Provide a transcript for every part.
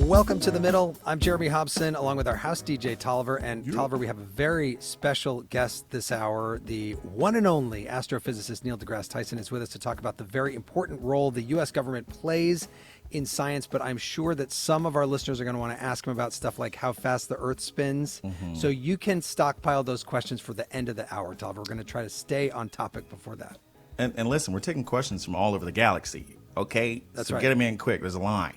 Welcome to The Middle. I'm Jeremy Hobson, along with our house DJ, Tolliver. And Tolliver, we have a very special guest this hour. The one and only astrophysicist Neil deGrasse Tyson is with us to talk about the very important role the U.S. government plays in science. But I'm sure that some of our listeners are going to want to ask him about stuff like how fast the Earth spins. So you can stockpile those questions for the end of the hour, Tolliver. We're going to try to stay on topic before that. And listen, we're taking questions from all over the galaxy, okay? That's so right. Get them in quick. There's a line.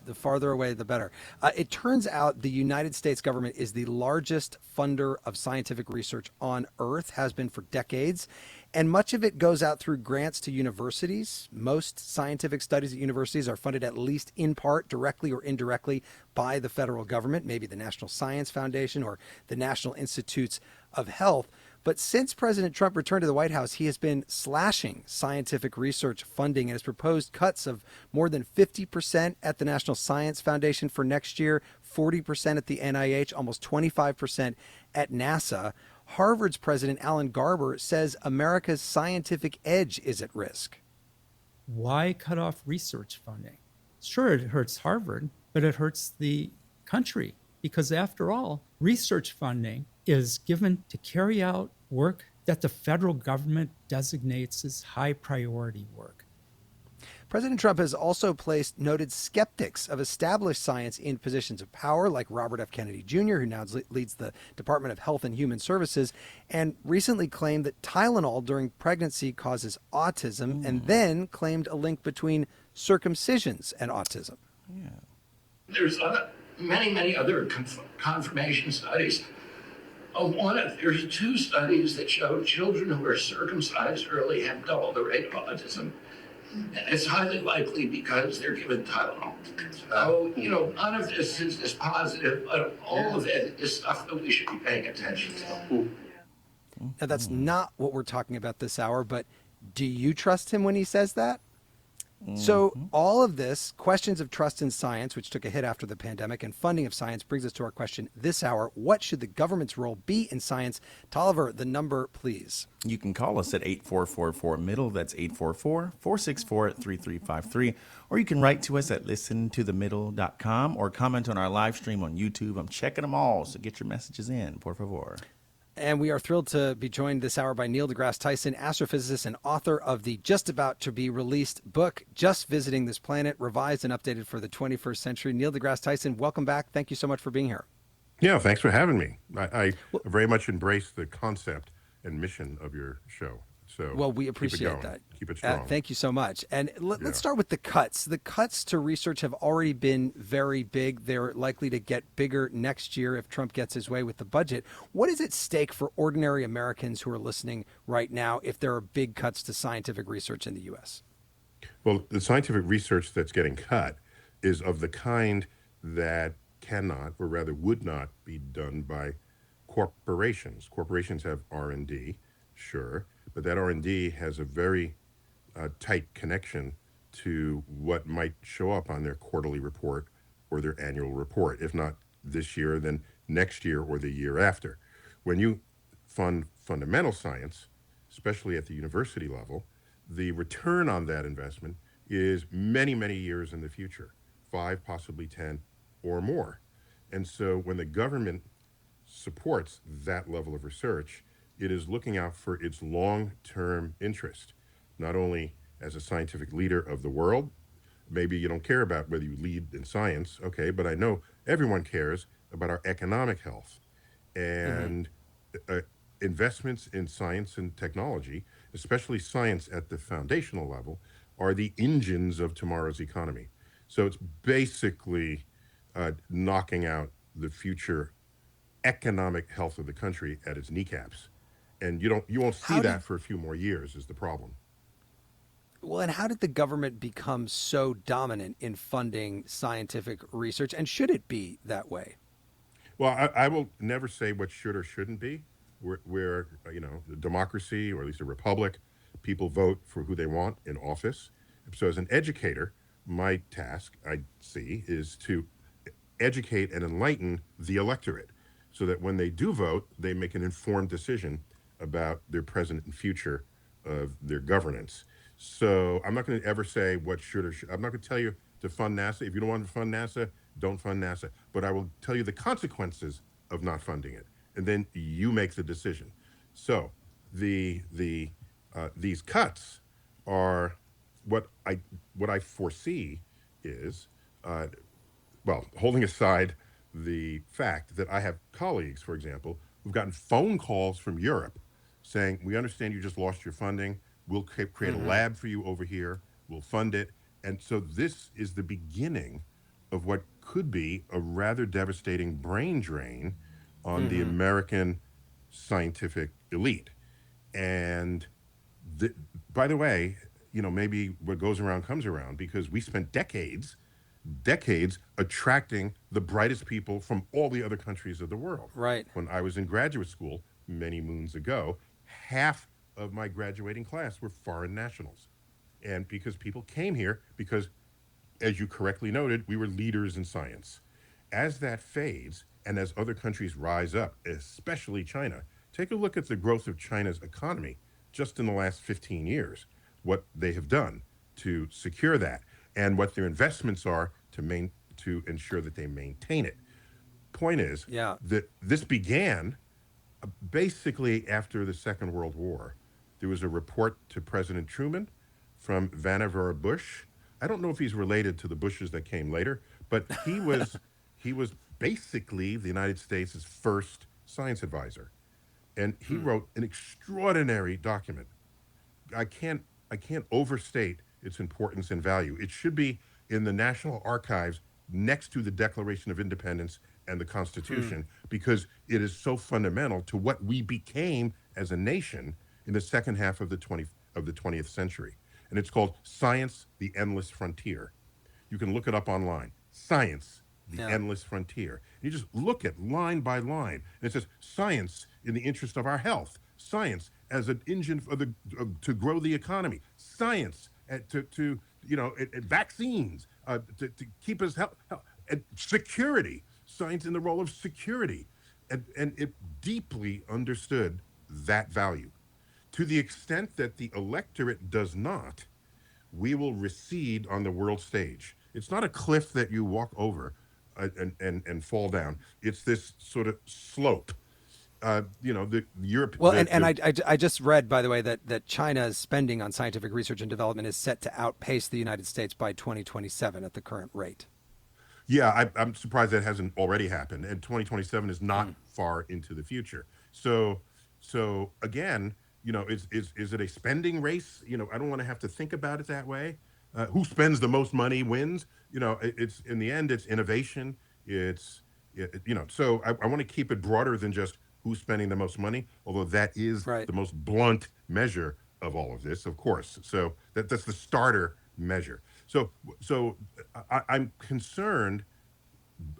The farther away, the better. It turns out the United States government is the largest funder of scientific research on Earth, has been for decades, and much of it goes out through grants to universities. Most scientific studies at universities are funded at least in part, directly or indirectly, by the federal government, maybe the National Science Foundation or the National Institutes of Health. But since President Trump returned to the White House, he has been slashing scientific research funding and has proposed cuts of more than 50% at the National Science Foundation for next year, 40% at the NIH, almost 25% at NASA. Harvard's President Alan Garber says America's scientific edge is at risk. Why cut off research funding? Sure, it hurts Harvard, but it hurts the country because after all, research funding is given to carry out work that the federal government designates as high priority work. President Trump has also placed noted skeptics of established science in positions of power, like Robert F. Kennedy Jr., who now leads the Department of Health and Human Services, and recently claimed that Tylenol during pregnancy causes autism, and then claimed a link between circumcisions and autism. Yeah. There's many other confirmation studies. There's 2 studies that show children who are circumcised early have double the rate of autism. And it's highly likely because they're given Tylenol. So, none of this is positive, but all of it is stuff that we should be paying attention to. Now, that's not what we're talking about this hour, but do you trust him when he says that? So all of this, questions of trust in science, which took a hit after the pandemic, and funding of science brings us to our question this hour. What should the government's role be in science? Tolliver, the number, please. You can call us at 8444-MIDDLE. That's 844-464-3353. Or you can write to us at listentothemiddle.com or comment on our live stream on YouTube. I'm checking them all, so get your messages in, por favor. And we are thrilled to be joined this hour by Neil deGrasse Tyson, astrophysicist and author of the just about to be released book, Just Visiting This Planet, revised and updated for the 21st century. Neil deGrasse Tyson, welcome back. Thank you so much for being here. Yeah, thanks for having me. I very much embrace the concept and mission of your show. So well, we appreciate that. Keep it strong. Thank you so much. And let's start with the cuts. The cuts to research have already been very big. They're likely to get bigger next year if Trump gets his way with the budget. What is at stake for ordinary Americans who are listening right now if there are big cuts to scientific research in the U.S.? Well, the scientific research that's getting cut is of the kind that cannot, or rather would not, be done by corporations. Corporations have R&D, sure, but that R&D has a very tight connection to what might show up on their quarterly report or their annual report. If not this year, then next year or the year after. When you fund fundamental science, especially at the university level, the return on that investment is many, many years in the future, 5, possibly 10 or more. And so when the government supports that level of research, it is looking out for its long-term interest, not only as a scientific leader of the world. Maybe you don't care about whether you lead in science, okay, but I know everyone cares about our economic health. And investments in science and technology, especially science at the foundational level, are the engines of tomorrow's economy. So it's basically knocking out the future economic health of the country at its kneecaps. And you won't see that for a few more years is the problem. Well, and how did the government become so dominant in funding scientific research? And should it be that way? Well, I will never say what should or shouldn't be. We're a democracy, or at least a republic. People vote for who they want in office. So as an educator, my task, I see, is to educate and enlighten the electorate so that when they do vote, they make an informed decision about their present and future of their governance. So I'm not going to ever say what should or should. I'm not going to tell you to fund NASA. If you don't want to fund NASA, don't fund NASA. But I will tell you the consequences of not funding it, and then you make the decision. So these cuts are what I foresee is, well, holding aside the fact that I have colleagues, for example, who've gotten phone calls from Europe saying, "We understand you just lost your funding. We'll create a lab for you over here. We'll fund it." And so this is the beginning of what could be a rather devastating brain drain on the American scientific elite. And the, by the way, maybe what goes around comes around, because we spent decades attracting the brightest people from all the other countries of the world. Right. When I was in graduate school many moons ago, half of my graduating class were foreign nationals. And because people came here because, as you correctly noted, we were leaders in science. As that fades and as other countries rise up, especially China, take a look at the growth of China's economy just in the last 15 years, what they have done to secure that, and what their investments are to ensure that they maintain it. Point is that this began basically after the Second World War. There was a report to President Truman from Vannevar Bush. I don't know if he's related to the Bushes that came later, but he was basically the United States' first science advisor. And he wrote an extraordinary document. I can't overstate its importance and value. It should be in the National Archives next to the Declaration of Independence and the Constitution, because it is so fundamental to what we became as a nation in the second half of the 20th century. And it's called Science, the Endless Frontier. You can look it up online. Science, the Endless Frontier. You just look at line by line, and it says science in the interest of our health, science as an engine for to grow the economy, science to vaccines to keep us health, and security, science in the role of security, and it deeply understood that value. To the extent that the electorate does not, we will recede on the world stage. It's not a cliff that you walk over and fall down. It's this sort of slope. The Europe. Well, and I just read, by the way, that China's spending on scientific research and development is set to outpace the United States by 2027 at the current rate. Yeah, I'm surprised that hasn't already happened. And 2027 is not far into the future. So again, is it a spending race? I don't want to have to think about it that way. Who spends the most money wins. It's in the end, it's innovation. So I want to keep it broader than just who's spending the most money, although that is the most blunt measure of all of this, of course. So that's the starter measure. So I'm concerned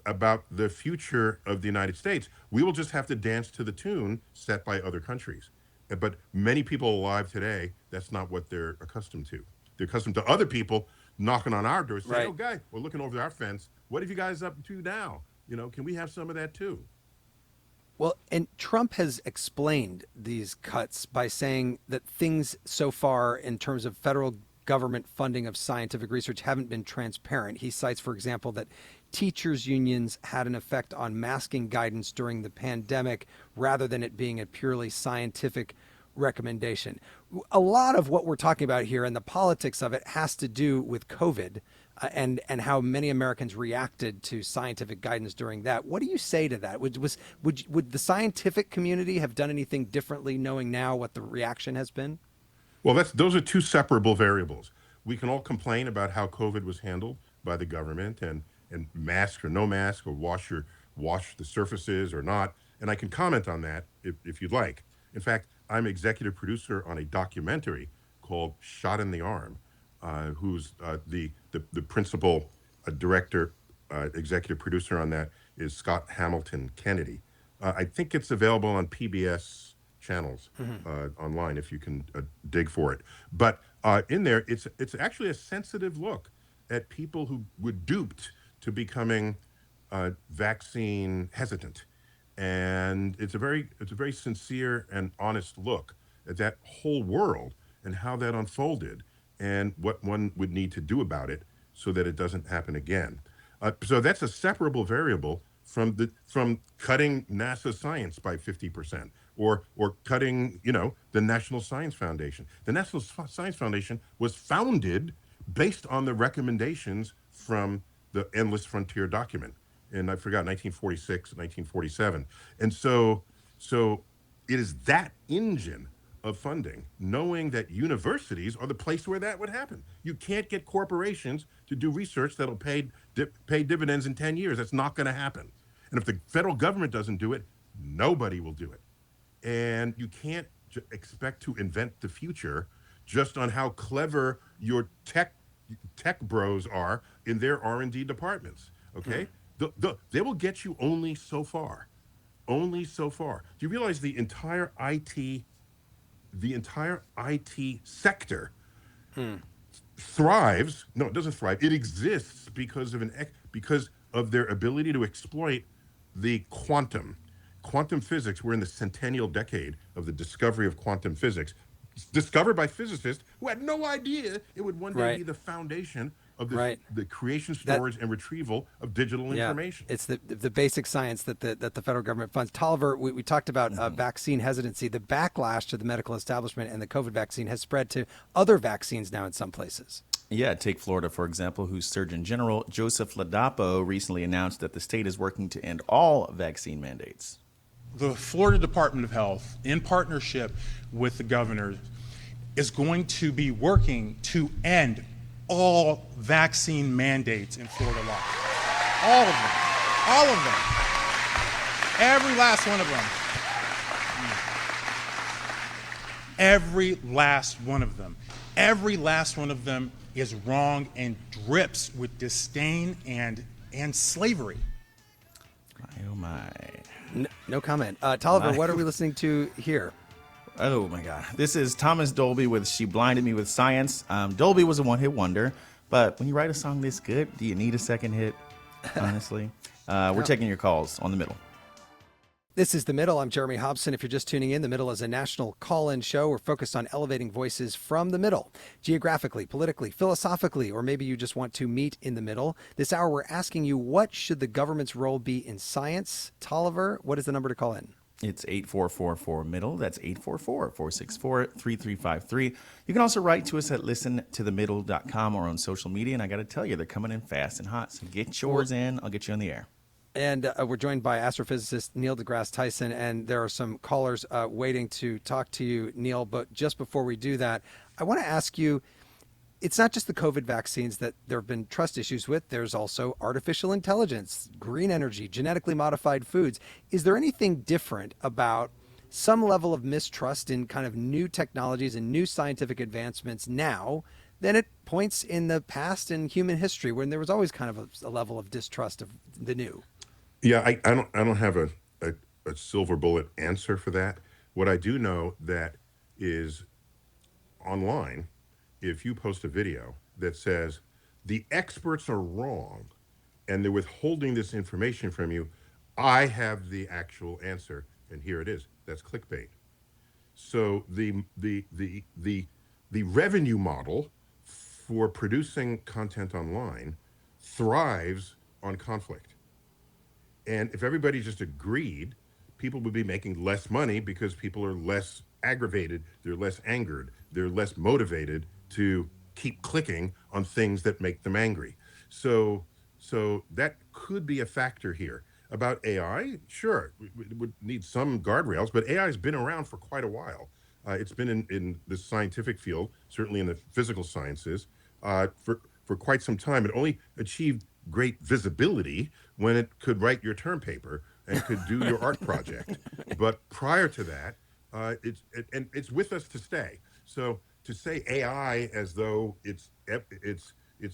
about the future of the United States. We will just have to dance to the tune set by other countries. But many people alive today, that's not what they're accustomed to. They're accustomed to other people knocking on our doors saying, "Oh, guy, we're looking over our fence. What are you guys up to now? Can we have some of that too?" Well, and Trump has explained these cuts by saying that things so far in terms of federal government funding of scientific research haven't been transparent. He cites, for example, that teachers' unions had an effect on masking guidance during the pandemic rather than it being a purely scientific recommendation. A lot of what we're talking about here and the politics of it has to do with COVID and how many Americans reacted to scientific guidance during that. What do you say to that? Would the scientific community have done anything differently, knowing now what the reaction has been? Well, those are two separable variables. We can all complain about how COVID was handled by the government, and mask or no mask, or wash the surfaces or not. And I can comment on that if you'd like. In fact, I'm executive producer on a documentary called Shot in the Arm, who's the principal director, executive producer on that is Scott Hamilton Kennedy. I think it's available on PBS channels online if you can dig for it. But in there, it's actually a sensitive look at people who were duped to becoming vaccine hesitant. And it's a very sincere and honest look at that whole world and how that unfolded and what one would need to do about it so that it doesn't happen again. So that's a separable variable from cutting NASA science by 50%, or cutting, the National Science Foundation. The National Science Foundation was founded based on the recommendations from the Endless Frontier document, and I forgot, 1946, 1947. And so it is that engine of funding, knowing that universities are the place where that would happen. You can't get corporations to do research that'll pay dividends in 10 years. That's not going to happen. And if the federal government doesn't do it, nobody will do it. And you can't expect to invent the future just on how clever your tech bros are in their R&D departments. Okay, they will get you only so far, only so far. Do you realize the entire IT sector thrives? No, it doesn't thrive. It exists because of their ability to exploit the quantum physics. We're in the centennial decade of the discovery of quantum physics, discovered by physicists who had no idea it would one day be the foundation of the creation, storage, and retrieval of digital information. It's the basic science that the federal government funds. Tolliver, we talked about vaccine hesitancy. The backlash to the medical establishment and the COVID vaccine has spread to other vaccines now in some places. Yeah, take Florida, for example, whose Surgeon General Joseph Ladapo recently announced that the state is working to end all vaccine mandates. The Florida Department of Health, in partnership with the governor, is going to be working to end all vaccine mandates in Florida law. All of them. All of them. Every last one of them. Every last one of them. Every last one of them is wrong and drips with disdain and slavery. Oh my. No comment. Tolliver, what are we listening to here? Oh my God. This is Thomas Dolby with She Blinded Me with Science. Dolby was a one-hit wonder, but when you write a song this good, do you need a second hit? Honestly. We're taking your calls on The Middle. This is The Middle. I'm Jeremy Hobson. If you're just tuning in, The Middle is a national call-in show. We're focused on elevating voices from the middle, geographically, politically, philosophically, or maybe you just want to meet in the middle. This hour, we're asking you, what should the government's role be in science? Tolliver, what is the number to call in? It's 8444-MIDDLE. That's 844-464-3353. You can also write to us at listentothemiddle.com or on social media. And I got to tell you, they're coming in fast and hot. So get yours in. I'll get you on the air. And we're joined by astrophysicist Neil deGrasse Tyson. And there are some callers waiting to talk to you, Neil. But just before we do that, I want to ask you, it's not just the COVID vaccines that there have been trust issues with. There's also artificial intelligence, green energy, genetically modified foods. Is there anything different about some level of mistrust in kind of new technologies and new scientific advancements now than at points in the past in human history when there was always kind of a level of distrust of the new? Yeah, I don't have a silver bullet answer for that. What I do know that is online, if you post a video that says the experts are wrong and they're withholding this information from you, I have the actual answer and here it is. That's clickbait. So the revenue model for producing content online thrives on conflict. And if everybody just agreed, people would be making less money because people are less aggravated, they're less angered, they're less motivated to keep clicking on things that make them angry. So that could be a factor here. About AI, sure, we would need some guardrails, but AI has been around for quite a while. It's been in the scientific field, certainly in the physical sciences, for quite some time. It only achieved great visibility when it could write your term paper and could do your art project. But prior to that, it's with us to stay. So to say AI as though it's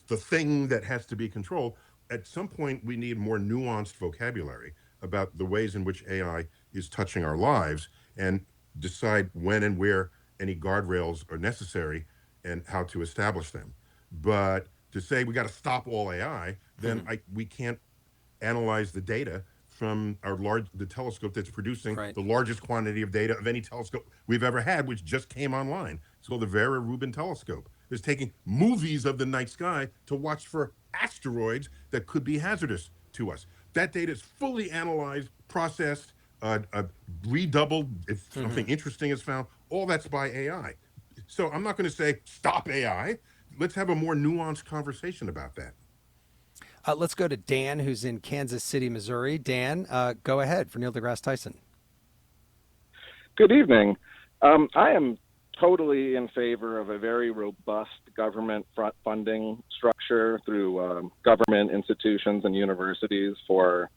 the thing that has to be controlled, at some point we need more nuanced vocabulary about the ways in which AI is touching our lives and decide when and where any guardrails are necessary and how to establish them. But to say we got to stop all AI, then we can't analyze the data from the telescope that's producing the largest quantity of data of any telescope we've ever had, which just came online. It's called the Vera Rubin telescope. It's taking movies of the night sky to watch for asteroids that could be hazardous to us. That data is fully analyzed, processed, redoubled if something interesting is found. All that's by AI. So I'm not going to say stop AI. Let's have a more nuanced conversation about that. Let's go to Dan, who's in Kansas City, Missouri. Dan, go ahead for Neil deGrasse Tyson. Good evening. I am totally in favor of a very robust government funding structure through government institutions and universities for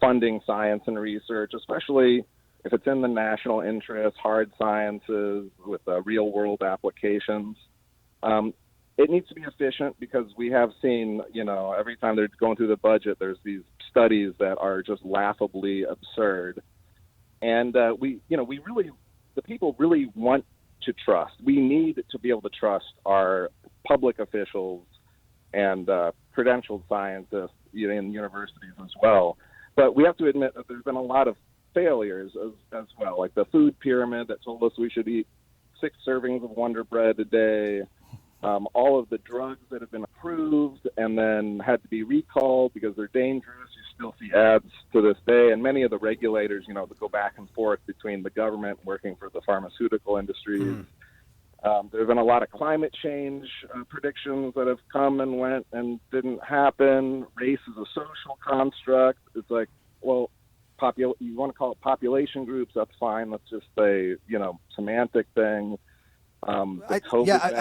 funding science and research, especially if it's in the national interest, hard sciences with real world applications. It needs to be efficient because we have seen, every time they're going through the budget, there's these studies that are just laughably absurd. And the people really want to trust. We need to be able to trust our public officials and credentialed scientists in universities as well. But we have to admit that there's been a lot of failures as well, like the food pyramid that told us we should eat 6 servings of Wonder Bread a day. All of the drugs that have been approved and then had to be recalled because they're dangerous. You still see ads to this day. And many of the regulators, that go back and forth between the government working for the pharmaceutical industries. There have been a lot of climate change predictions that have come and went and didn't happen. Race is a social construct. It's like, well, you want to call it population groups, that's fine. Let's just say, semantic thing. I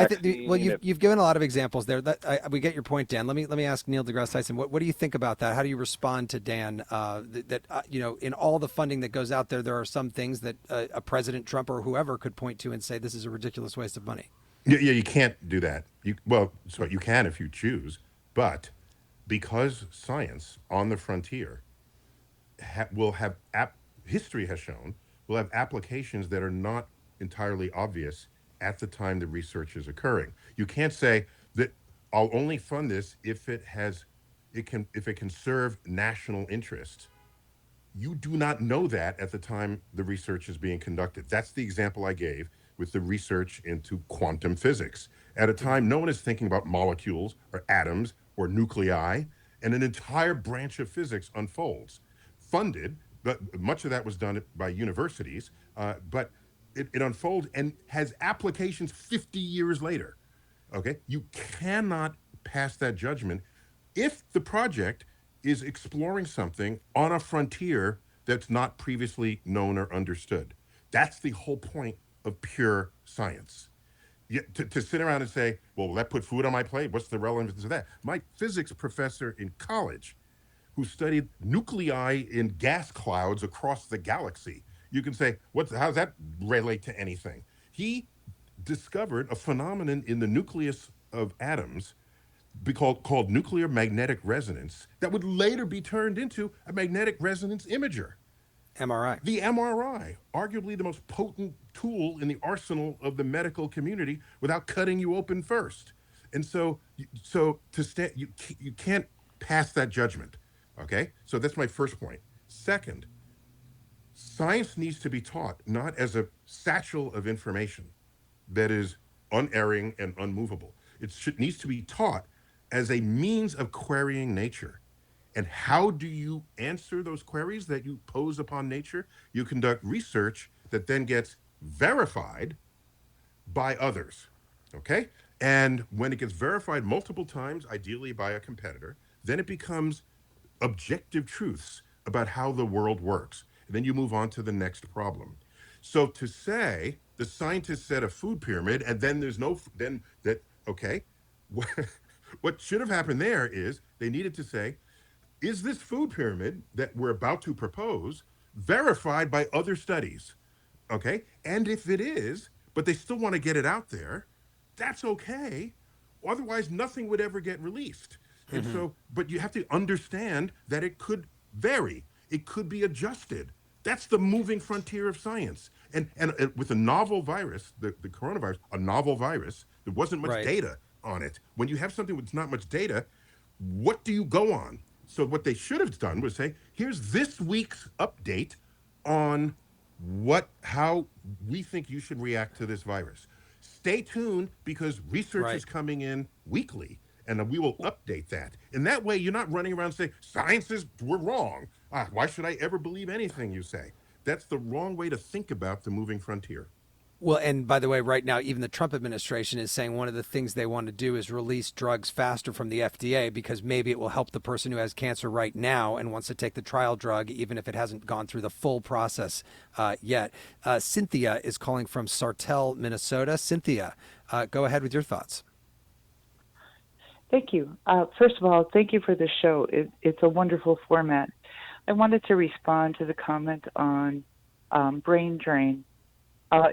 think. Well, you've given a lot of examples there. We get your point, Dan. Let me ask Neil deGrasse Tyson. What do you think about that? How do you respond to Dan? That in all the funding that goes out there, there are some things that a President Trump or whoever could point to and say this is a ridiculous waste of money. Yeah, you can't do that. You can if you choose, but because science on the frontier will have history has shown will have applications that are not entirely obvious at the time the research is occurring. You can't say that I'll only fund this if it can serve national interest. You do not know that at the time the research is being conducted. That's the example I gave with the research into quantum physics. At a time, no one is thinking about molecules or atoms or nuclei, and an entire branch of physics unfolds. Funded, but much of that was done by universities, but it unfolds and has applications 50 years later. Okay, you cannot pass that judgment if the project is exploring something on a frontier that's not previously known or understood. That's the whole point of pure science. To sit around and say, well, will that put food on my plate? What's the relevance of that? My physics professor in college, who studied nuclei in gas clouds across the galaxy, you can say, how does that relate to anything? He discovered a phenomenon in the nucleus of atoms called nuclear magnetic resonance that would later be turned into a magnetic resonance imager. MRI. The MRI, arguably the most potent tool in the arsenal of the medical community without cutting you open first. And so you can't pass that judgment, okay? So that's my first point. Second, science needs to be taught not as a satchel of information that is unerring and unmovable. It needs to be taught as a means of querying nature. And how do you answer those queries that you pose upon nature? You conduct research that then gets verified by others, okay? And when it gets verified multiple times, ideally by a competitor, then it becomes objective truths about how the world works. And then you move on to the next problem. So to say the scientists set a food pyramid and then what should have happened there is they needed to say, is this food pyramid that we're about to propose verified by other studies? Okay. And if it is, but they still want to get it out there, that's okay. Otherwise, nothing would ever get released. And so, but you have to understand that it could vary. It could be adjusted. That's the moving frontier of science. And with a novel virus, the coronavirus, a novel virus, there wasn't much data on it. When you have something with not much data, what do you go on? So what they should have done was say, here's this week's update on how we think you should react to this virus. Stay tuned because research is coming in weekly. and we will update that. And that way, you're not running around saying, we're wrong. Why should I ever believe anything you say? That's the wrong way to think about the moving frontier. Well, and by the way, right now, even the Trump administration is saying one of the things they want to do is release drugs faster from the FDA because maybe it will help the person who has cancer right now and wants to take the trial drug, even if it hasn't gone through the full process yet. Cynthia is calling from Sartell, Minnesota. Cynthia, go ahead with your thoughts. Thank you. First of all, thank you for the show. It's a wonderful format. I wanted to respond to the comment on brain drain.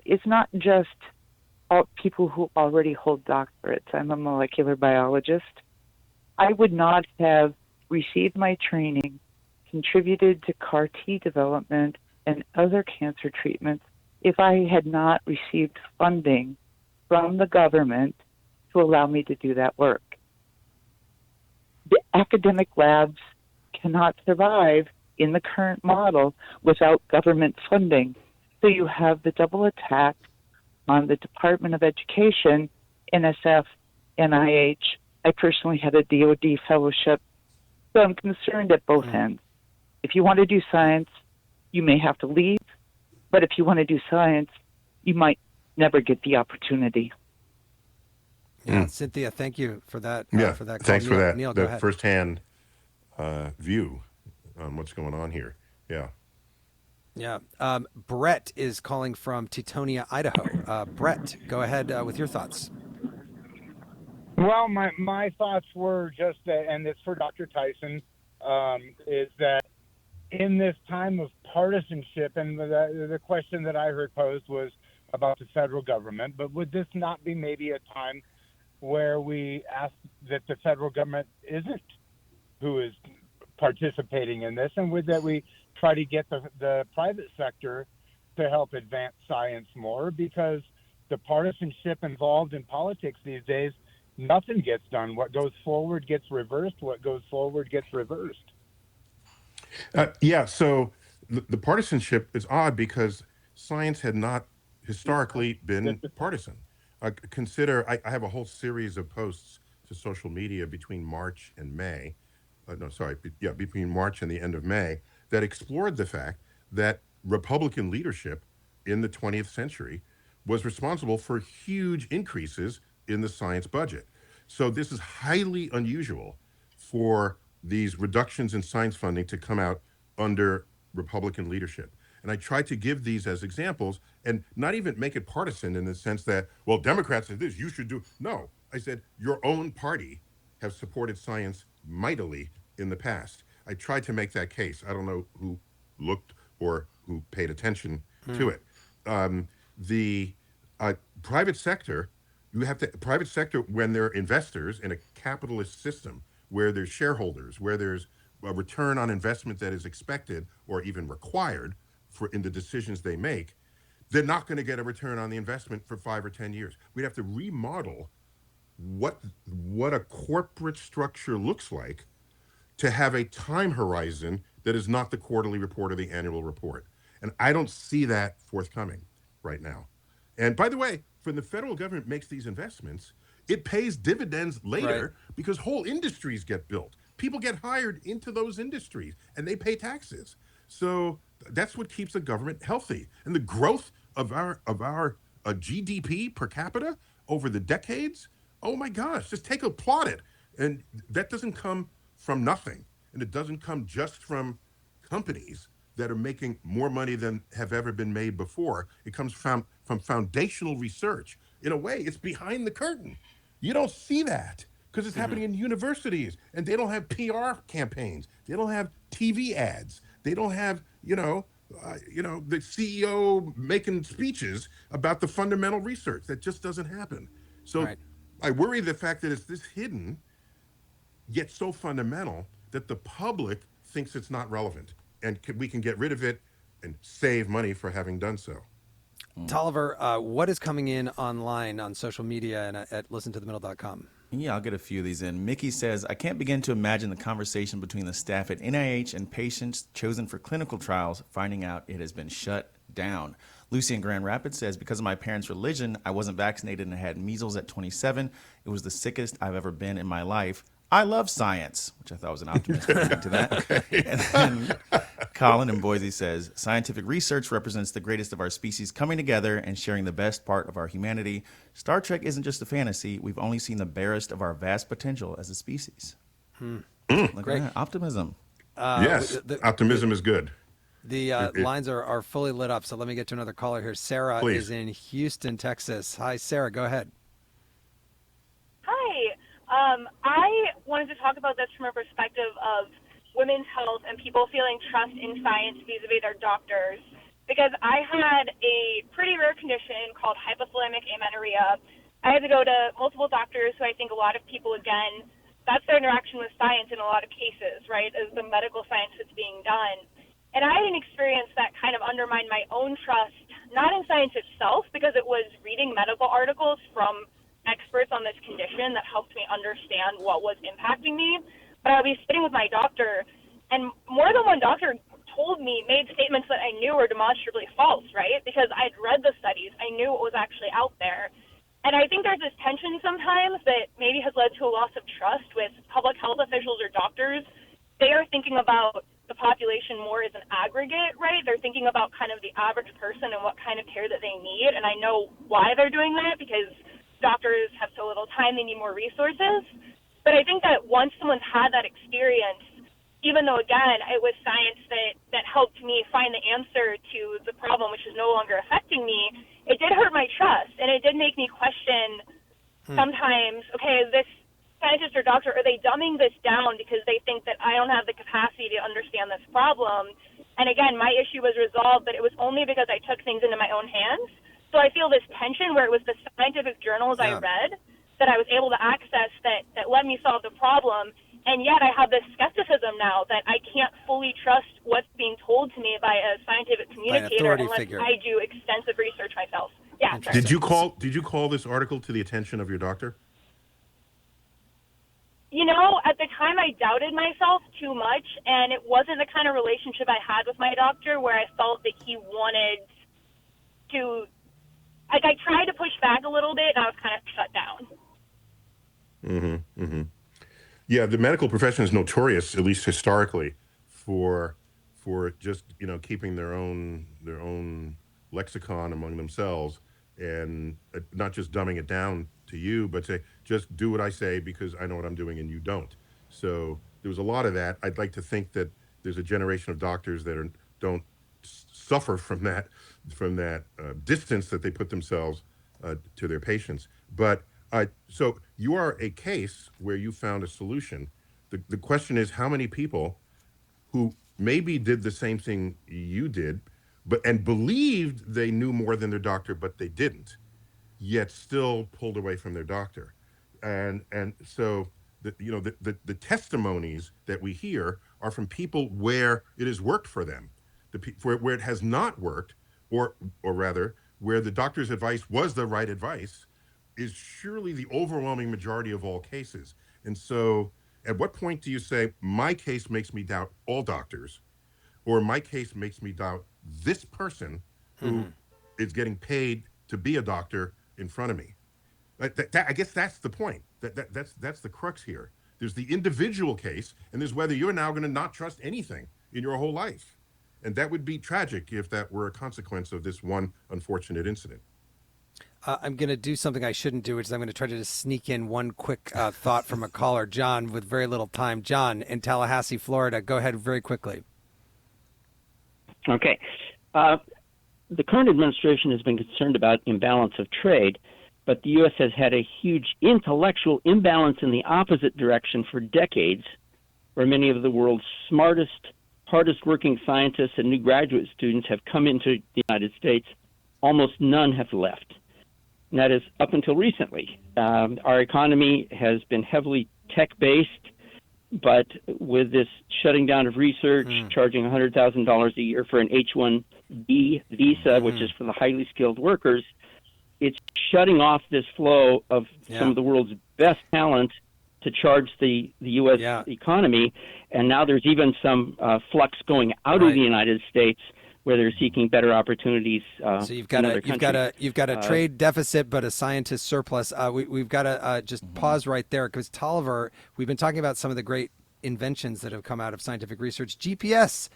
It's not just all people who already hold doctorates. I'm a molecular biologist. I would not have received my training, contributed to CAR T development and other cancer treatments if I had not received funding from the government to allow me to do that work. The academic labs cannot survive in the current model without government funding. So you have the double attack on the Department of Education, NSF, NIH. I personally had a DoD fellowship, so I'm concerned at both ends. If you want to do science, you may have to leave, but if you want to do science, you might never get the opportunity. Yeah, Cynthia, thank you for that. For that call. Thanks for that. Neil, go that ahead. firsthand view on what's going on here. Yeah. Yeah. Brett is calling from Teutonia, Idaho. Brett, go ahead with your thoughts. Well, my thoughts were just, and it's for Dr. Tyson, is that in this time of partisanship, and the question that I heard posed was about the federal government, but would this not be maybe a time where we ask that the federal government isn't who is participating in this, and would that we try to get the private sector to help advance science more, because the partisanship involved in politics these days, nothing gets done. What goes forward gets reversed. What goes forward gets reversed. So the partisanship is odd because science had not historically been partisan. Consider, I have a whole series of posts to social media between March and May. Between March and the end of May, that explored the fact that Republican leadership in the 20th century was responsible for huge increases in the science budget. So this is highly unusual for these reductions in science funding to come out under Republican leadership. And I tried to give these as examples and not even make it partisan in the sense that, well, Democrats said this, you should do. No, I said your own party have supported science mightily in the past. I tried to make that case. I don't know who looked or who paid attention to it. The private sector, private sector, when they're investors in a capitalist system where there's shareholders, where there's a return on investment that is expected or even required in the decisions they make, they're not going to get a return on the investment for 5 or 10 years. We'd have to remodel what a corporate structure looks like to have a time horizon that is not the quarterly report or the annual report. And I don't see that forthcoming right now. And by the way, when the federal government makes these investments, it pays dividends later because whole industries get built. People get hired into those industries and they pay taxes. So that's what keeps the government healthy. And the growth of our GDP per capita over the decades, oh my gosh, just plot it. And that doesn't come from nothing. And it doesn't come just from companies that are making more money than have ever been made before. It comes from foundational research. In a way, it's behind the curtain. You don't see that because it's happening in universities, and they don't have PR campaigns. They don't have TV ads. They don't have, the CEO making speeches about the fundamental research. That just doesn't happen. So I worry the fact that it's this hidden, yet so fundamental that the public thinks it's not relevant, and we can get rid of it and save money for having done so. Tolliver, what is coming in online on social media and at listentothemiddle.com? Yeah, I'll get a few of these in. Mickey says, I can't begin to imagine the conversation between the staff at NIH and patients chosen for clinical trials finding out it has been shut down. Lucy in Grand Rapids says, because of my parents' religion, I wasn't vaccinated and had measles at 27. It was the sickest I've ever been in my life. I love science, which I thought was an optimistic ending to that. And then Colin in Boise says, scientific research represents the greatest of our species coming together and sharing the best part of our humanity. Star Trek isn't just a fantasy. We've only seen the barest of our vast potential as a species. Look Great. at that. Optimism. Yes, optimism is good. The lines are fully lit up, so let me get to another caller here. Sarah Please. is in Houston, Texas. Hi, Sarah. Go ahead. Hi. I wanted to talk about this from a perspective of women's health and people feeling trust in science vis-a-vis their doctors. Because I had a pretty rare condition called hypothalamic amenorrhea. I had to go to multiple doctors who I think a lot of people, again, that's their interaction with science in a lot of cases, right, is the medical science that's being done. And I had an experience that kind of undermined my own trust, not in science itself, because it was reading medical articles from experts on this condition that helped me understand what was impacting me. But I would be sitting with my doctor, and more than one doctor made statements that I knew were demonstrably false, right? Because I'd read the studies. I knew what was actually out there. And I think there's this tension sometimes that maybe has led to a loss of trust with public health officials or doctors. They are thinking about the population more as an aggregate, right? They're thinking about kind of the average person and what kind of care that they need. And I know why they're doing that, because doctors have so little time, they need more resources. But I think that once someone's had that experience, even though, again, it was science that helped me find the answer to the problem, which is no longer affecting me, it did hurt my trust. And it did make me question sometimes, okay, is this scientist or doctor, are they dumbing this down because they think that I don't have the capacity to understand this problem? And again, my issue was resolved, but it was only because I took things into my own hands. So I feel this tension where it was the scientific journals I read that I was able to access that let me solve the problem. And yet I have this skepticism now that I can't fully trust what's being told to me by a scientific communicator unless figure. I do extensive research myself. Yeah. Sorry. Did you call this article to the attention of your doctor? You know, at the time I doubted myself too much, and it wasn't the kind of relationship I had with my doctor where I felt that he wanted to, like, I tried to push back a little bit and I was kind of shut down. Yeah, the medical profession is notorious, at least historically, for just, keeping their own lexicon among themselves, and not just dumbing it down to you, but say, just do what I say because I know what I'm doing and you don't. So there was a lot of that. I'd like to think that there's a generation of doctors that don't suffer from that distance that they put themselves to their patients. But so you are a case where you found a solution. The question is, how many people who maybe did the same thing you did, and believed they knew more than their doctor, but they didn't, yet still pulled away from their doctor? And so the testimonies that we hear are from people where it has worked for them, where it has not worked, or rather where the doctor's advice was the right advice, is surely the overwhelming majority of all cases. And so at what point do you say, my case makes me doubt all doctors, or my case makes me doubt this person who is getting paid to be a doctor in front of me? I guess that's the point. That's the crux here. There's the individual case, and there's whether you're now going to not trust anything in your whole life. And that would be tragic if that were a consequence of this one unfortunate incident. I'm going to do something I shouldn't do, which is I'm going to try to just sneak in one quick thought from a caller, John, with very little time. John in Tallahassee, Florida. Go ahead very quickly. Okay. The current administration has been concerned about imbalance of trade, but the U.S. has had a huge intellectual imbalance in the opposite direction for decades, where many of the world's smartest, hardest working scientists and new graduate students have come into the United States. Almost none have left. And that is up until recently. Our economy has been heavily tech-based, but with this shutting down of research, charging $100,000 a year for an H-1B visa, which is for the highly skilled workers, it's shutting off this flow of some of the world's best talent to charge the U.S. economy. And now there's even some flux going out of the United States where they're seeking better opportunities. So you've got a trade deficit, but a scientist surplus. We've got to just pause right there, because Tolliver, we've been talking about some of the great inventions that have come out of scientific research. GPS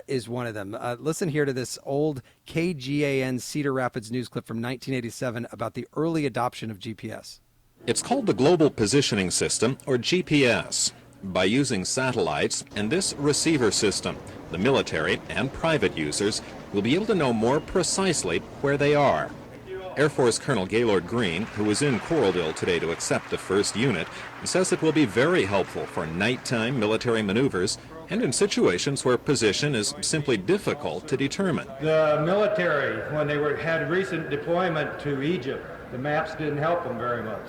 is one of them. Listen here to this old KGAN Cedar Rapids news clip from 1987 about the early adoption of GPS. It's called the Global Positioning System, or GPS. By using satellites and this receiver system, the military and private users will be able to know more precisely where they are. Air Force Colonel Gaylord Green, who was in Coralville today to accept the first unit, says it will be very helpful for nighttime military maneuvers and in situations where position is simply difficult to determine. The military, when they had recent deployment to Egypt, the maps didn't help them very much.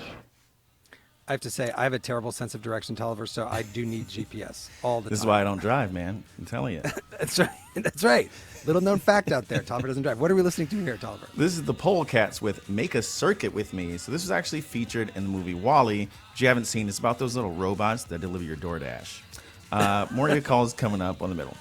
I have to say, I have a terrible sense of direction, Tolliver, so I do need GPS all the time. This is why I don't drive, man. I'm telling you. That's right. That's right. Little known fact out there. Tolliver doesn't drive. What are we listening to here, Tolliver? This is the Polecats with Make a Circuit with Me. So this was actually featured in the movie WALL-E. If you haven't seen, it's about those little robots that deliver your DoorDash. More of your calls coming up on The Middle.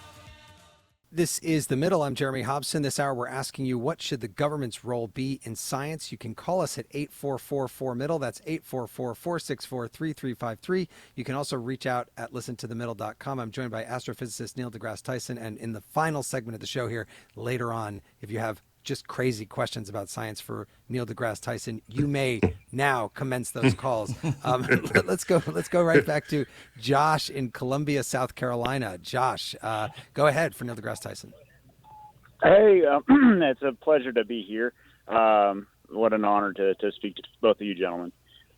This is The Middle. I'm Jeremy Hobson. This hour, we're asking you, what should the government's role be in science? You can call us at 844-4MIDDLE. That's 844-464-3353. You can also reach out at listentothemiddle.com. I'm joined by astrophysicist Neil deGrasse Tyson. And in the final segment of the show here, later on, if you have just crazy questions about science for Neil deGrasse Tyson, you may now commence those calls. Let's go right back to Josh in Columbia, South Carolina. Josh, go ahead for Neil deGrasse Tyson. Hey, it's a pleasure to be here. What an honor to speak to both of you gentlemen.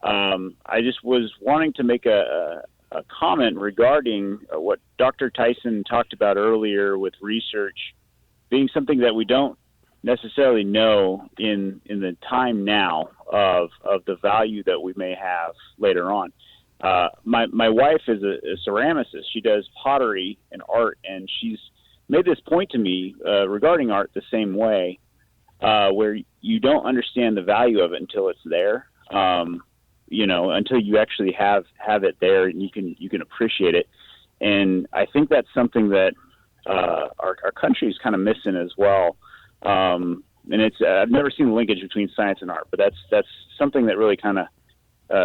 I just was wanting to make a comment regarding what Dr. Tyson talked about earlier with research being something that we don't necessarily know in the time now of the value that we may have later on. My wife is a ceramicist. She does pottery and art, and she's made this point to me regarding art the same way, where you don't understand the value of it until it's there. Until you actually have it there and you can appreciate it. And I think that's something that our country is kind of missing as well. And it's I've never seen the linkage between science and art, but that's something that really kind of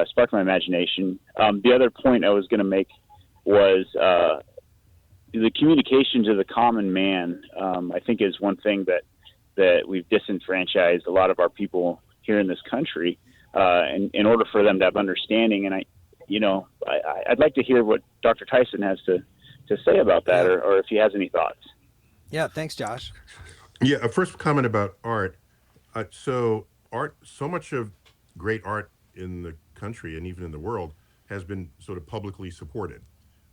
sparked my imagination. The other point I was going to make was the communication to the common man. I think is one thing that we've disenfranchised a lot of our people here in this country, in order for them to have understanding. And I'd like to hear what Dr. Tyson has to say about that, or if he has any thoughts. Yeah, thanks, Josh. Yeah, a first comment about art. So much of great art in the country and even in the world has been sort of publicly supported.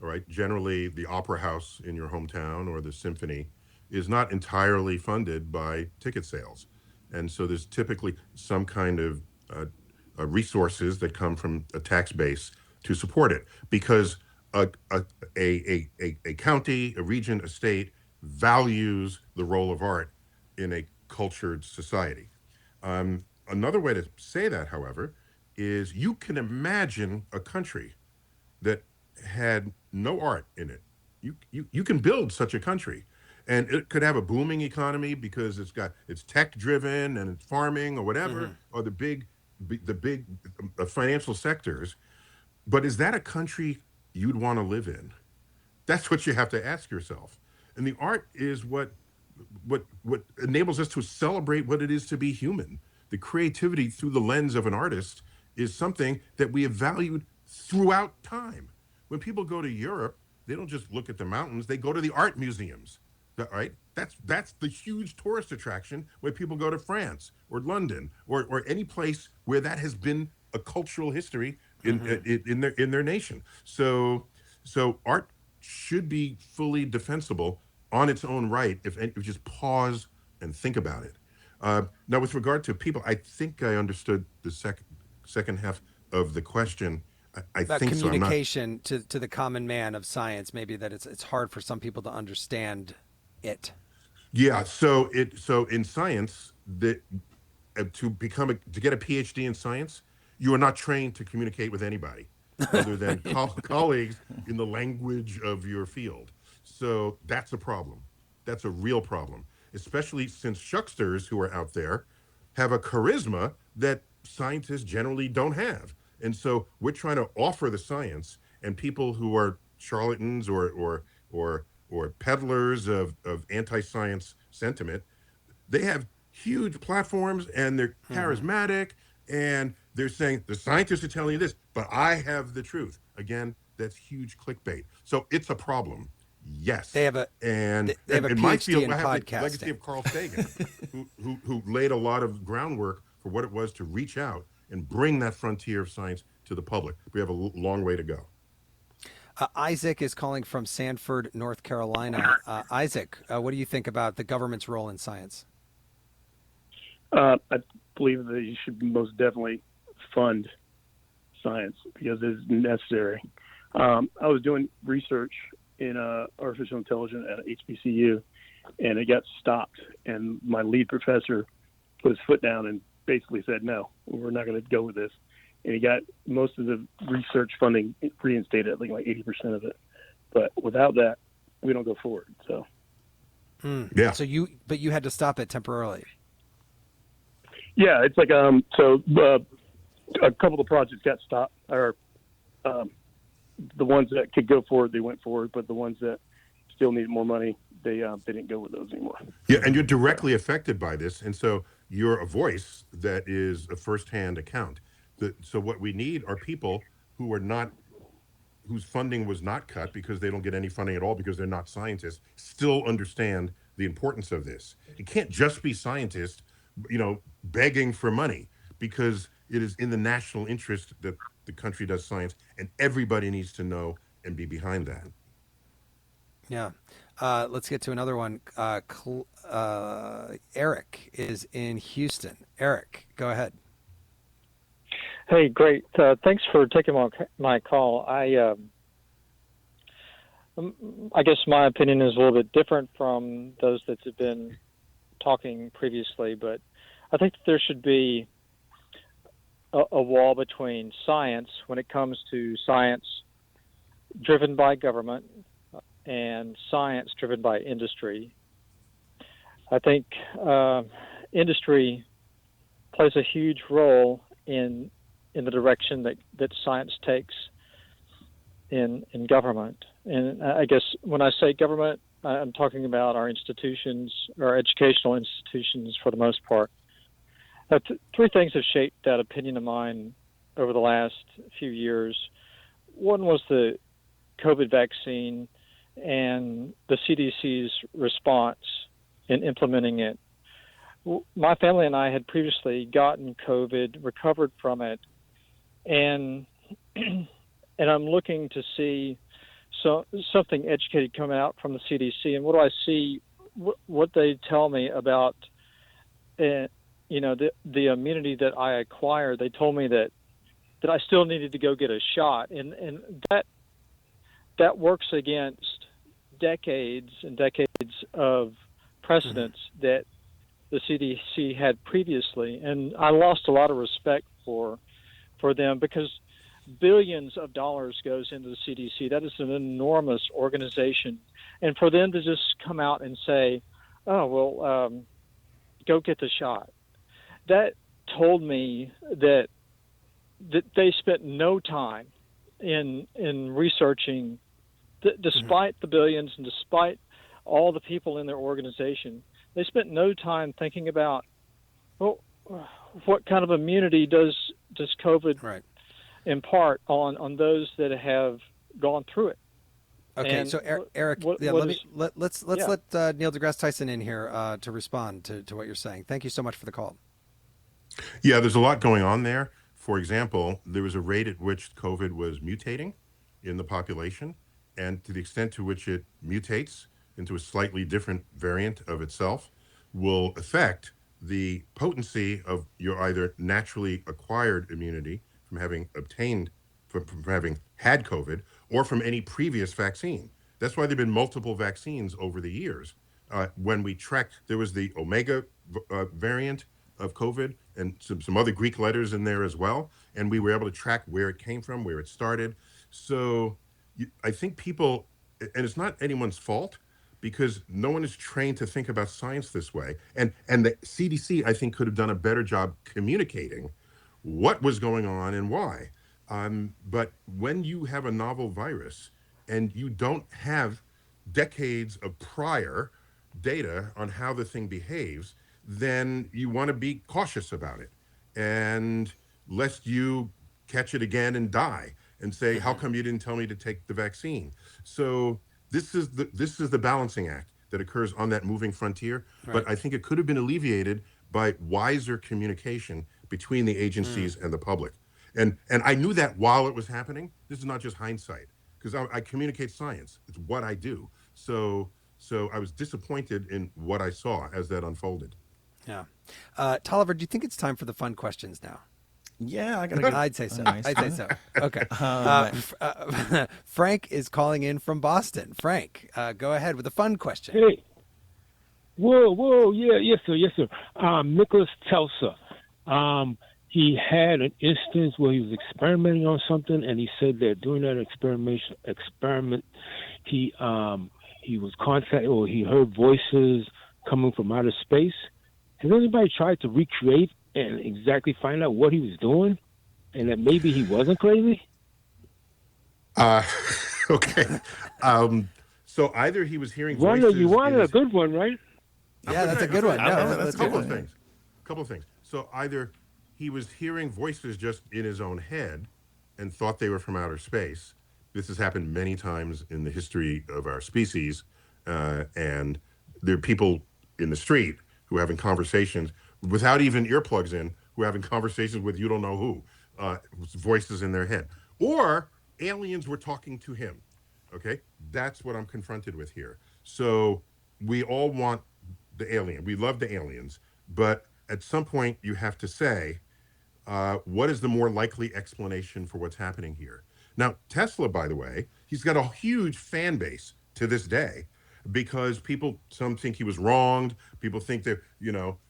All right. Generally, the opera house in your hometown or the symphony is not entirely funded by ticket sales. And so there's typically some kind of resources that come from a tax base to support it, because a county, a region, a state values the role of art in a cultured society. Another way to say that, however, is you can imagine a country that had no art in it. You can build such a country, and it could have a booming economy because it's tech driven and it's farming or whatever, or the big financial sectors. But is that a country you'd want to live in? That's what you have to ask yourself. And the art is what enables us to celebrate what it is to be human. The creativity through the lens of an artist is something that we have valued throughout time. When people go to Europe, they don't just look at the mountains, they go to the art museums, right? That's the huge tourist attraction when people go to France or London or any place where that has been a cultural history in their nation. So art should be fully defensible on its own right if you just pause and think about it. Now, with regard to people, I think I understood the second half of the question. I About think communication to the common man of science, maybe that it's hard for some people to understand it. Yeah. So in science, to get a PhD in science, you are not trained to communicate with anybody other than colleagues in the language of your field. So that's a problem. That's a real problem. especially since shucksters who are out there have a charisma that scientists generally don't have. And so we're trying to offer the science, and people who are charlatans or peddlers of anti-science sentiment, they have huge platforms and they're charismatic and they're saying the scientists are telling you this, but I have the truth. Again, that's huge clickbait. So it's a problem. Yes. They have a and they have a in my PhD field, in I have the podcasting. legacy of Carl Sagan, who laid a lot of groundwork for what it was to reach out and bring that frontier of science to the public. We have a long way to go. Isaac is calling from Sanford, North Carolina. Isaac, what do you think about the government's role in science? I believe that you should most definitely fund science because it's necessary. I was doing research in artificial intelligence at HBCU, and it got stopped. And my lead professor put his foot down and basically said, no, we're not going to go with this. And he got most of the research funding reinstated, I think like 80% of it. But without that, we don't go forward. So, yeah. So you had to stop it temporarily. Yeah, it's like a couple of projects got stopped, or the ones that could go forward, they went forward, but the ones that still needed more money, they didn't go with those anymore. Yeah, and you're directly affected by this, and so you're a voice that is a firsthand account. So what we need are people who are not, whose funding was not cut because they don't get any funding at all because they're not scientists, still understand the importance of this. It can't just be scientists, begging for money, because it is in the national interest that the country does science, and everybody needs to know and be behind that. Yeah. Let's get to another one. Eric is in Houston. Eric, go ahead. Hey, great. Thanks for taking my call. I guess my opinion is a little bit different from those that have been talking previously, but I think that there should be a wall between science when it comes to science driven by government and science driven by industry. I think industry plays a huge role in the direction that science takes in government. And I guess when I say government, I'm talking about our institutions, our educational institutions for the most part. Three things have shaped that opinion of mine over the last few years. One was the COVID vaccine and the CDC's response in implementing it. My family and I had previously gotten COVID, recovered from it, and I'm looking to see something educated come out from the CDC. And what do I see? What they tell me about, the immunity that I acquired. They told me that I still needed to go get a shot, and that works against decades and decades of precedents that the CDC had previously. And I lost a lot of respect for them because billions of dollars goes into the CDC. That is an enormous organization. And for them to just come out and say, oh, well, go get the shot. That told me that they spent no time in researching, despite the billions and despite all the people in their organization. They spent no time thinking about, well, what kind of immunity does COVID impart on those that have gone through it. Okay, And so Eric, let's let Neil deGrasse Tyson in here to respond to what you're saying. Thank you so much for the call. Yeah, there's a lot going on there. For example, there was a rate at which COVID was mutating in the population, and to the extent to which it mutates into a slightly different variant of itself will affect the potency of your either naturally acquired immunity from having obtained, from having had COVID, or from any previous vaccine. That's why there have been multiple vaccines over the years. When we tracked, there was the Omega variant of COVID and some other Greek letters in there as well. And we were able to track where it came from, where it started. So I think people, and it's not anyone's fault, because no one is trained to think about science this way. And the CDC, I think, could have done a better job communicating what was going on and why. But when you have a novel virus and you don't have decades of prior data on how the thing behaves, then you want to be cautious about it. And lest you catch it again and die and say, how come you didn't tell me to take the vaccine? So this is the balancing act that occurs on that moving frontier. Right. But I think it could have been alleviated by wiser communication between the agencies and the public. And I knew that while it was happening. This is not just hindsight, because I communicate science. It's what I do. So I was disappointed in what I saw as that unfolded. Yeah. Tolliver, do you think it's time for the fun questions now? Yeah, I gotta get I'd say so. nice I'd say one. so. Okay. Frank is calling in from Boston. Frank, go ahead with a fun question. Hey. Whoa, yeah, yes, sir. Nicholas Telsa. He had an instance where he was experimenting on something, and he said that during that experiment, he was contacted, or he heard voices coming from outer space. Has anybody tried to recreate and exactly find out what he was doing, and that maybe he wasn't crazy? Okay. So either he was hearing voices. You wanted a good one, right? Yeah, that's a good one. No, that's a couple of things. Couple of things. So either he was hearing voices just in his own head and thought they were from outer space. This has happened many times in the history of our species, and there are people in the street who are having conversations without even earplugs in, who are having conversations with you don't know who, voices in their head. Or aliens were talking to him, okay? That's what I'm confronted with here. So we all want the alien. We love the aliens. But at some point, you have to say, what is the more likely explanation for what's happening here? Now, Tesla, by the way, he's got a huge fan base to this day, because some think he was wronged. People think that,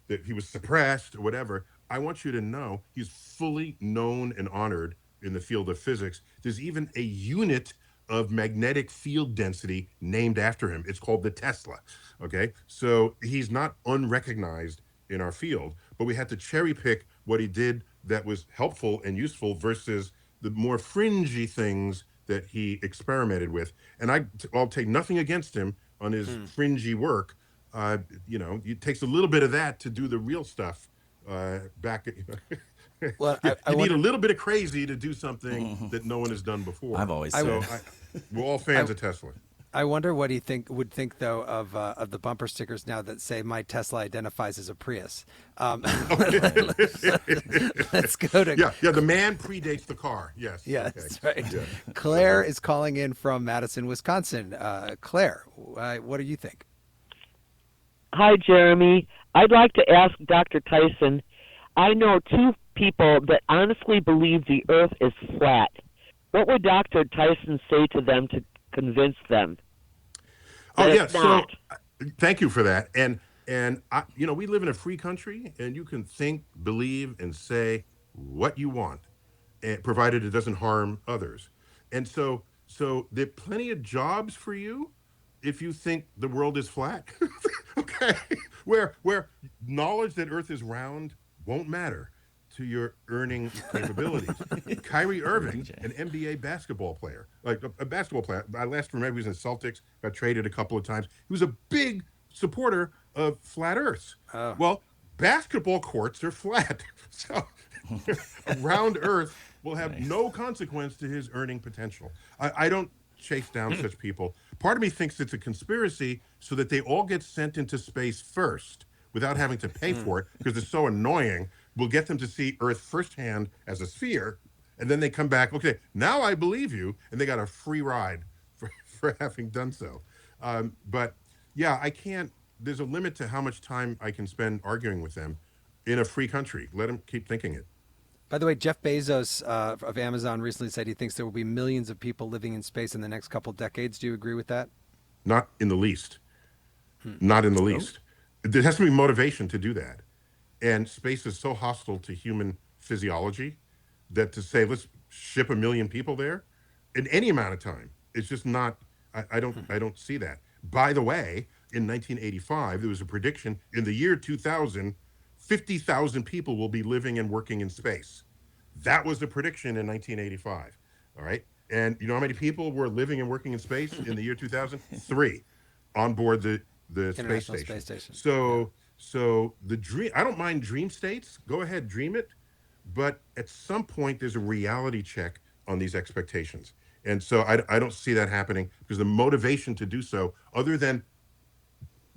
that he was suppressed or whatever. I want you to know he's fully known and honored in the field of physics. There's even a unit of magnetic field density named after him. It's called the Tesla, okay? So he's not unrecognized in our field, but we had to cherry pick what he did that was helpful and useful versus the more fringy things that he experimented with. And I'll take nothing against him on his fringy work. It takes a little bit of that to do the real stuff. Well, you need a little bit of crazy to do something that no one has done before. I've always said. We're all fans of Tesla. I wonder what he would think though of the bumper stickers now that say "My Tesla identifies as a Prius." Let's go to the man predates the car. Yes. Yeah, okay. that's right. Yeah. Claire is calling in from Madison, Wisconsin. Claire, what do you think? Hi, Jeremy. I'd like to ask Dr. Tyson. I know two people that honestly believe the Earth is flat. What would Dr. Tyson say to them to convince them? So thank you for that. And we live in a free country, and you can think, believe, and say what you want, provided it doesn't harm others. And so there are plenty of jobs for you if you think the world is flat. Okay, where knowledge that Earth is round won't matter to your earning capabilities. Kyrie Irving, an NBA basketball player, like a basketball player. I last remember he was in Celtics, got traded a couple of times. He was a big supporter of flat Earths. Oh. Well, basketball courts are flat. So a round Earth will have no consequence to his earning potential. I don't chase down such people. Part of me thinks it's a conspiracy so that they all get sent into space first without having to pay for it, because it's so annoying. We'll get them to see Earth firsthand as a sphere, and then they come back, okay, now I believe you, and they got a free ride for having done so. But yeah, I can't, there's a limit to how much time I can spend arguing with them in a free country. Let them keep thinking it. By the way, Jeff Bezos of Amazon recently said he thinks there will be millions of people living in space in the next couple decades. Do you agree with that? Not in the least. Not in the least. There has to be motivation to do that. And space is so hostile to human physiology that to say, let's ship 1 million people there in any amount of time, it's just not, I don't see that. By the way, in 1985, there was a prediction in the year 2000, 50,000 people will be living and working in space. That was the prediction in 1985. All right. And you know how many people were living and working in space in the year 2000? 3 on board the space International station. Space Station. So the dream, I don't mind dream states. Go ahead, dream it. But at some point, there's a reality check on these expectations. And so I don't see that happening because the motivation to do so, other than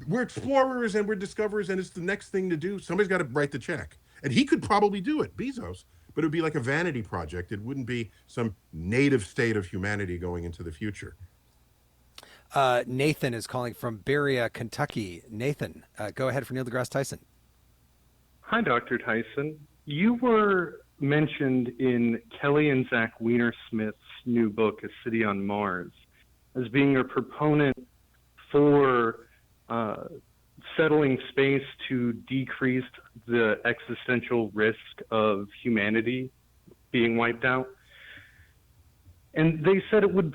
we're explorers and we're discoverers and it's the next thing to do, somebody's got to write the check. And he could probably do it, Bezos, but it would be like a vanity project. It wouldn't be some native state of humanity going into the future. Nathan is calling from Berea, Kentucky. Nathan, go ahead for Neil deGrasse Tyson. Hi, Dr. Tyson. You were mentioned in Kelly and Zach Weinersmith's new book, A City on Mars, as being a proponent for settling space to decrease the existential risk of humanity being wiped out. And they said it would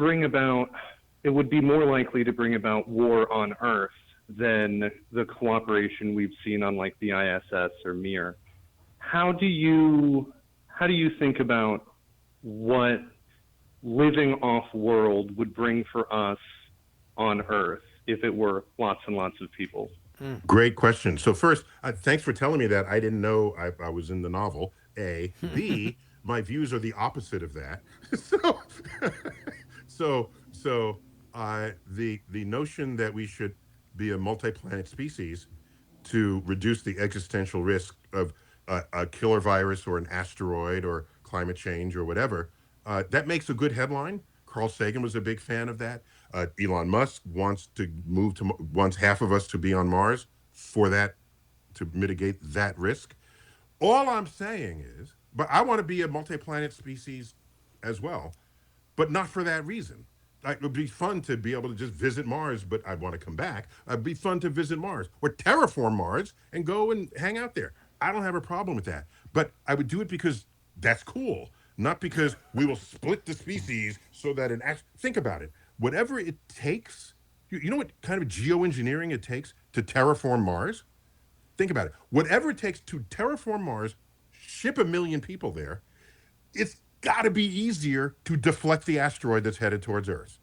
be more likely to bring about war on Earth than the cooperation we've seen on like the ISS or Mir. How do you think about what living off-world would bring for us on Earth if it were lots and lots of people? Great question. So first, thanks for telling me that. I didn't know I was in the novel. A. B, my views are the opposite of that. So the notion that we should be a multi-planet species to reduce the existential risk of a killer virus or an asteroid or climate change or whatever, that makes a good headline. Carl Sagan was a big fan of that. Elon Musk wants half of us to be on Mars for that, to mitigate that risk. All I'm saying is, but I want to be a multi-planet species as well, but not for that reason. It would be fun to be able to just visit Mars, but I want to come back. It'd be fun to visit Mars or terraform Mars and go and hang out there. I don't have a problem with that, but I would do it because that's cool, not because we will split the species so that think about it. Whatever it takes, you know what kind of geoengineering it takes to terraform Mars? Think about it. Whatever it takes to terraform Mars, ship 1 million people there, it's got to be easier to deflect the asteroid that's headed towards Earth.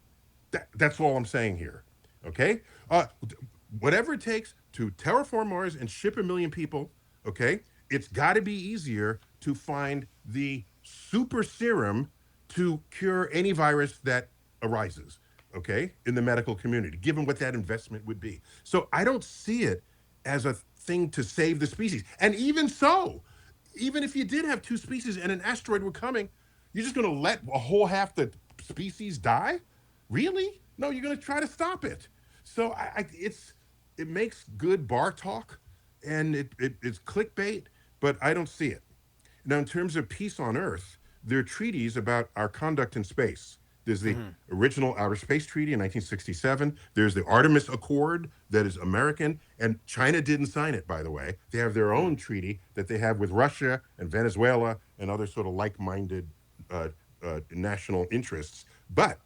That's all I'm saying here, okay? Whatever it takes to terraform Mars and ship 1 million people, okay, it's got to be easier to find the super serum to cure any virus that arises, okay, in the medical community, given what that investment would be. So I don't see it as a thing to save the species. And even so, even if you did have 2 species and an asteroid were coming, you're just going to let a whole half the species die? Really? No, you're going to try to stop it. So it makes good bar talk, and it's clickbait, but I don't see it. Now, in terms of peace on Earth, there are treaties about our conduct in space. There's the original Outer Space Treaty in 1967. There's the Artemis Accord that is American, and China didn't sign it, by the way. They have their own treaty that they have with Russia and Venezuela and other sort of like-minded national interests. But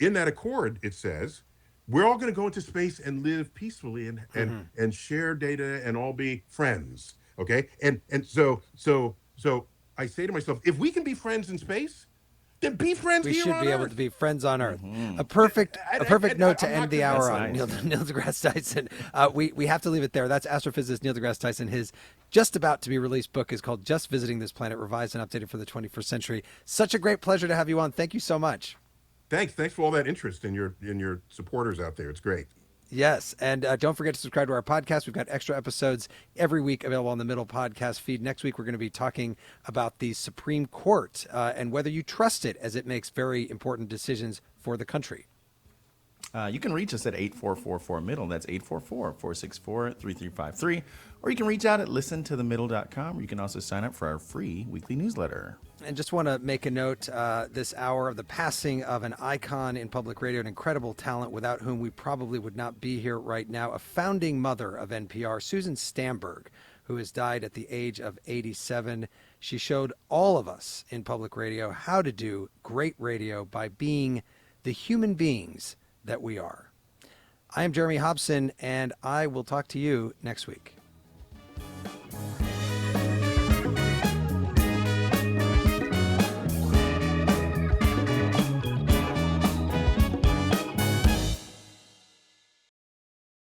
in that accord, it says, we're all going to go into space and live peacefully and share data and all be friends, okay? And so I say to myself, if we can be friends in space, then be friends we here should on be Earth. able to be friends on Earth. A perfect note to end the hour on. Neil deGrasse Tyson. We have to leave it there. That's astrophysicist Neil deGrasse Tyson. His just about to be released book is called Just Visiting This Planet, Revised and Updated for the 21st Century. Such a great pleasure to have you on. Thank you so much. Thanks for all that interest in your supporters out there. It's great. Yes, and don't forget to subscribe to our podcast. We've got extra episodes every week available on the Middle podcast feed. Next week, we're going to be talking about the Supreme Court and whether you trust it as it makes very important decisions for the country. You can reach us at 8444-MIDDLE. That's 844-464-3353. Or you can reach out at listentothemiddle.com. You can also sign up for our free weekly newsletter. And just want to make a note this hour of the passing of an icon in public radio, an incredible talent without whom we probably would not be here right now, a founding mother of NPR, Susan Stamberg, who has died at the age of 87. She showed all of us in public radio how to do great radio by being the human beings that we are. I am Jeremy Hobson, and I will talk to you next week.